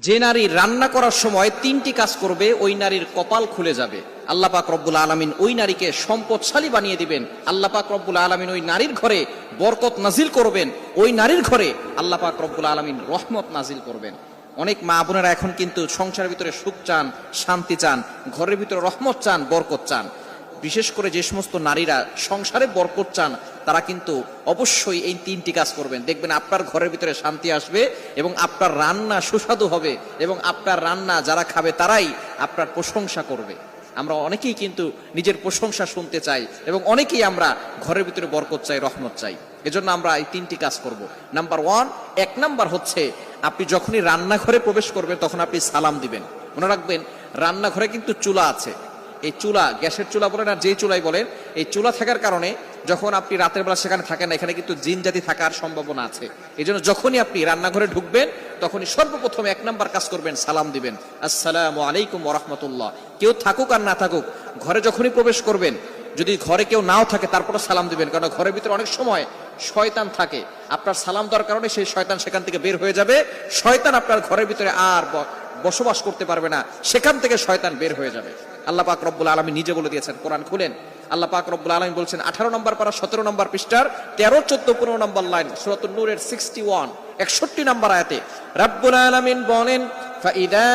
যে নারী রান্না করার সময় তিনটি কাজ করবে ওই নারীর কপাল খুলে যাবে। আল্লাহ পাক রব্বুল আলামিন ওই নারীকে সম্পদশালী বানিয়ে দিবেন। আল্লাহ পাক রব্বুল আলামিন ওই নারীর ঘরে বরকত নাজিল করবেন। ওই নারীর ঘরে আল্লাহ পাক রব্বুল আলামিন রহমত নাজিল করবেন। অনেক মা বোনেরা এখন কিন্তু সংসারের ভিতরে সুখ চান, শান্তি চান, ঘরের ভিতরে রহমত চান, বরকত চান। বিশেষ করে যে সমস্ত নারীরা সংসারে বরকত চান তারা কিন্তু অবশ্যই এই তিনটি কাজ করবেন। দেখবেন আপনার ঘরের ভিতরে শান্তি আসবে এবং আপনার রান্না সুস্বাদু হবে এবং আপনার রান্না যারা খাবে তারাই আপনার প্রশংসা করবে। আমরা অনেকেই কিন্তু নিজের প্রশংসা শুনতে চাই এবং অনেকেই আমরা ঘরের ভিতরে বরকত চাই, রহমত চাই। এজন্য আমরা এই তিনটি কাজ করব। নাম্বার 1, 1 নাম্বার হচ্ছে আপনি যখনই রান্নাঘরে প্রবেশ করবেন তখন আপনি সালাম দিবেন। মনে রাখবেন রান্নাঘরে কিন্তু চুলা আছে। এই চুলা, গ্যাসের চুলা বলেন আর যেই চুলাই বলেন, এই চুলা থাকার কারণে যখন আপনি রাতের বেলা সেখানে থাকেন না, এখানে কিন্তু জিন জাতি থাকার সম্ভাবনা আছে। এই জন্য যখনই আপনি রান্নাঘরে ঢুকবেন তখনই সর্বপ্রথম 1 নাম্বার কাজ করবেন, সালাম দিবেন, আসসালামু আলাইকুম ওয়া রাহমাতুল্লাহ। কেউ থাকুক আর না থাকুক, ঘরে যখনই প্রবেশ করবেন, যদি ঘরে কেউ নাও থাকে তারপরে সালাম দিবেন, কারণ ঘরের ভিতরে অনেক সময় শয়তান থাকে। আপনার সালাম দেওয়ার কারণে সেই শয়তান সেখান থেকে বের হয়ে যাবে। শয়তান আপনার ঘরের ভিতরে আর বসবাস করতে পারবে না, সেখান থেকে শয়তান বের হয়ে যাবে। আল্লাহ পাক রব্বুল আলামিন নিজে বলে দিয়েছেন, কোরআন খুলেন, আল্লাহ পাক রব্বুল আলামিন বলছেন 18 নম্বর পারা 17 নম্বর পৃষ্ঠার 13, 14, 15 নম্বর লাইন, সূরাতুন নূরের 61 নম্বর আয়াতে রব্বুল আলামিন বলেন, ফাইদা